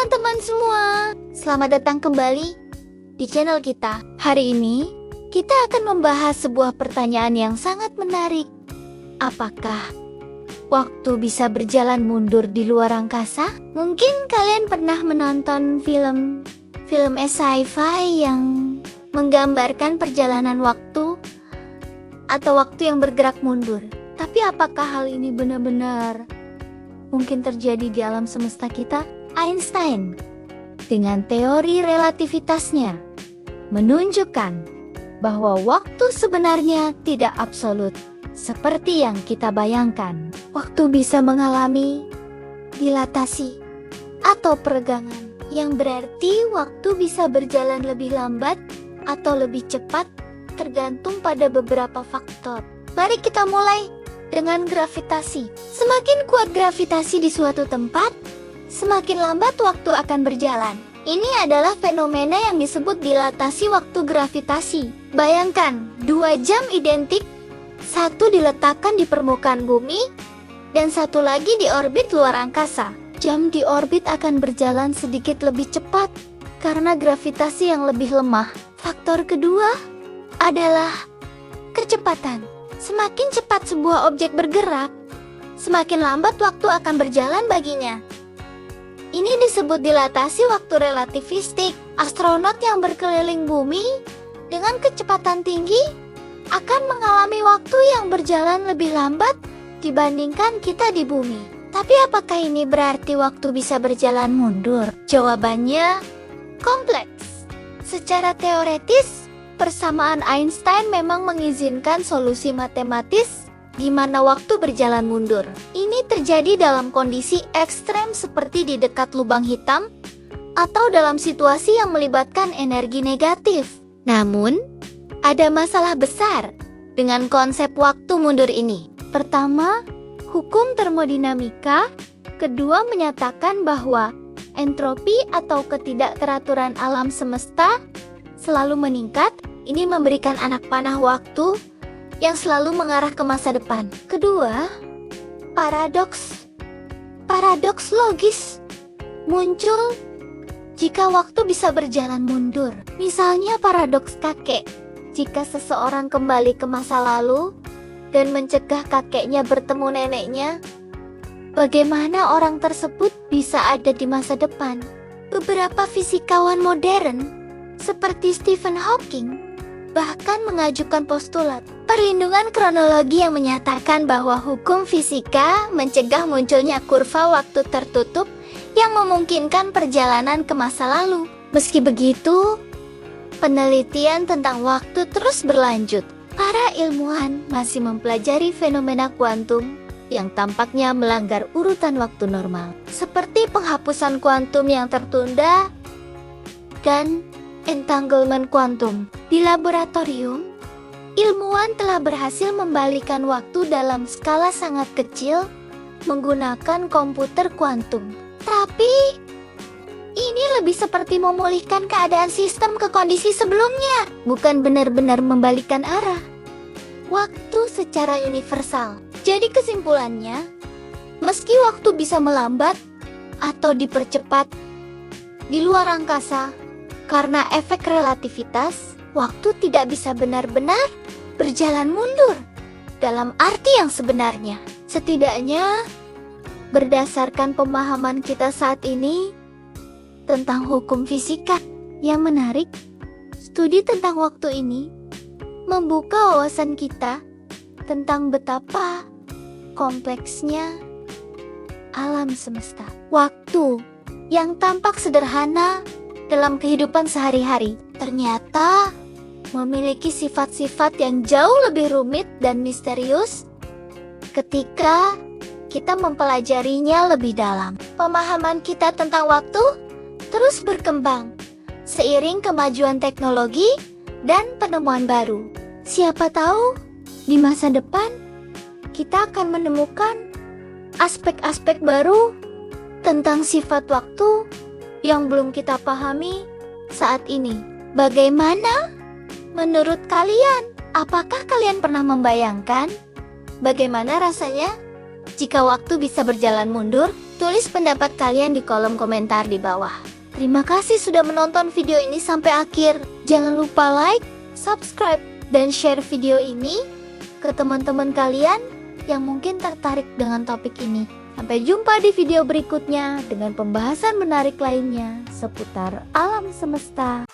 teman-teman semua, selamat datang kembali di channel kita. Hari ini, kita akan membahas sebuah pertanyaan yang sangat menarik. Apakah waktu bisa berjalan mundur di luar angkasa? Mungkin kalian pernah menonton film sci-fi yang menggambarkan perjalanan waktu atau waktu yang bergerak mundur. Tapi apakah hal ini benar-benar mungkin terjadi di alam semesta kita? Einstein dengan teori relativitasnya menunjukkan bahwa waktu sebenarnya tidak absolut seperti yang kita bayangkan. Waktu bisa mengalami dilatasi atau peregangan, yang berarti waktu bisa berjalan lebih lambat atau lebih cepat tergantung pada beberapa faktor. Mari kita mulai dengan gravitasi. Semakin kuat gravitasi di suatu tempat, semakin lambat waktu akan berjalan. Ini adalah fenomena yang disebut dilatasi waktu gravitasi. Bayangkan, dua jam identik, satu diletakkan di permukaan bumi, dan satu lagi di orbit luar angkasa. Jam di orbit akan berjalan sedikit lebih cepat, karena gravitasi yang lebih lemah. Faktor kedua adalah kecepatan. Semakin cepat sebuah objek bergerak, semakin lambat waktu akan berjalan baginya. Ini disebut dilatasi waktu relativistik. Astronot yang berkeliling bumi dengan kecepatan tinggi akan mengalami waktu yang berjalan lebih lambat dibandingkan kita di bumi. Tapi apakah ini berarti waktu bisa berjalan mundur? Jawabannya kompleks. Secara teoretis, persamaan Einstein memang mengizinkan solusi matematis di mana waktu berjalan mundur. Ini terjadi dalam kondisi ekstrem seperti di dekat lubang hitam atau dalam situasi yang melibatkan energi negatif. Namun, ada masalah besar dengan konsep waktu mundur ini. Pertama, hukum termodinamika. Kedua, menyatakan bahwa entropi atau ketidakteraturan alam semesta selalu meningkat. Ini memberikan anak panah waktu yang selalu mengarah ke masa depan. Kedua, paradoks logis muncul jika waktu bisa berjalan mundur. Misalnya paradoks kakek. Jika seseorang kembali ke masa lalu dan mencegah kakeknya bertemu neneknya, bagaimana orang tersebut bisa ada di masa depan? Beberapa fisikawan modern seperti Stephen Hawking bahkan mengajukan postulat perlindungan kronologi yang menyatakan bahwa hukum fisika mencegah munculnya kurva waktu tertutup yang memungkinkan perjalanan ke masa lalu. Meski begitu, penelitian tentang waktu terus berlanjut. Para ilmuwan masih mempelajari fenomena kuantum yang tampaknya melanggar urutan waktu normal, seperti penghapusan kuantum yang tertunda dan entanglement kuantum. Di laboratorium, ilmuwan telah berhasil membalikan waktu dalam skala sangat kecil menggunakan komputer kuantum. Tapi, ini lebih seperti memulihkan keadaan sistem ke kondisi sebelumnya, bukan benar-benar membalikan arah waktu secara universal. Jadi kesimpulannya, meski waktu bisa melambat atau dipercepat di luar angkasa, karena efek relativitas, waktu tidak bisa benar-benar berjalan mundur dalam arti yang sebenarnya. Setidaknya, berdasarkan pemahaman kita saat ini tentang hukum fisika yang menarik, studi tentang waktu ini membuka wawasan kita tentang betapa kompleksnya alam semesta. Waktu yang tampak sederhana dalam kehidupan sehari-hari ternyata memiliki sifat-sifat yang jauh lebih rumit dan misterius ketika kita mempelajarinya lebih dalam. Pemahaman kita tentang waktu terus berkembang seiring kemajuan teknologi dan penemuan baru. Siapa tahu di masa depan kita akan menemukan aspek-aspek baru tentang sifat waktu yang belum kita pahami saat ini. Bagaimana menurut kalian? Apakah kalian pernah membayangkan bagaimana rasanya jika waktu bisa berjalan mundur? Tulis pendapat kalian di kolom komentar di bawah. Terima kasih sudah menonton video ini sampai akhir. Jangan lupa like, subscribe, dan share video ini ke teman-teman kalian yang mungkin tertarik dengan topik ini. Sampai jumpa di video berikutnya dengan pembahasan menarik lainnya seputar alam semesta.